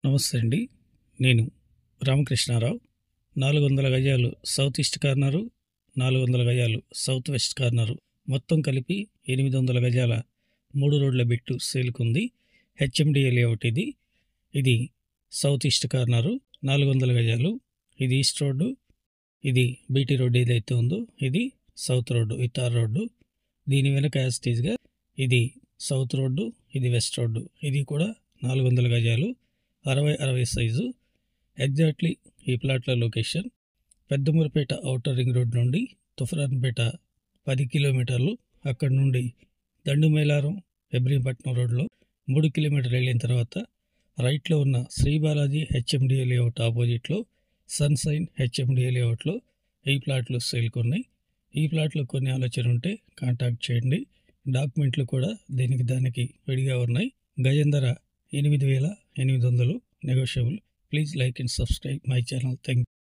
నమస్తే అండి. నేను రామకృష్ణారావు. 400 గజాలు సౌత్ ఈస్ట్ కార్నరు, 400 గజాలు సౌత్ వెస్ట్ కార్నరు మొత్తం కలిపి 800 గజాల 3 రోడ్ల బిట్టు సేల్కుంది. హెచ్ఎండిఏ లేఅవుట్ ఇది. ఇది సౌత్ ఈస్ట్ కార్నరు 400 గజాలు. ఇది ఈస్ట్ రోడ్డు, ఇది బీటీ రోడ్డు ఏదైతే ఉందో ఇది సౌత్ రోడ్డు, ఇతార్ రోడ్డు. దీని వెనక యాస్టీజ్గా ఇది సౌత్ రోడ్డు, ఇది వెస్ట్ రోడ్డు. ఇది కూడా 400 గజాలు 60-60 సైజు. ఎగ్జాక్ట్లీ ఈ ప్లాట్ల లొకేషన్ పెద్దమూరుపేట ఔటర్ రింగ్ రోడ్ నుండి తుఫరాన్పేట 10 కిలోమీటర్లు, అక్కడి నుండి దండుమైలారం ఎబ్రహీంపట్నం రోడ్లో 3 కిలోమీటర్లు వెళ్ళిన తర్వాత రైట్లో ఉన్న శ్రీ బాలాజీ హెచ్ఎండిఏ లేఅవుట్ ఆపోజిట్లో సన్సైన్ హెచ్ఎండిఏ లేఅవుట్లో ఈ ప్లాట్లు సేల్కొన్నాయి. ఈ ప్లాట్లు కొన్ని ఆలోచన ఉంటే కాంటాక్ట్ చేయండి. డాక్యుమెంట్లు కూడా దానికి విడిగా ఉన్నాయి. గజం ధర 8,800 negotiable. Please like and subscribe my channel. Thank you.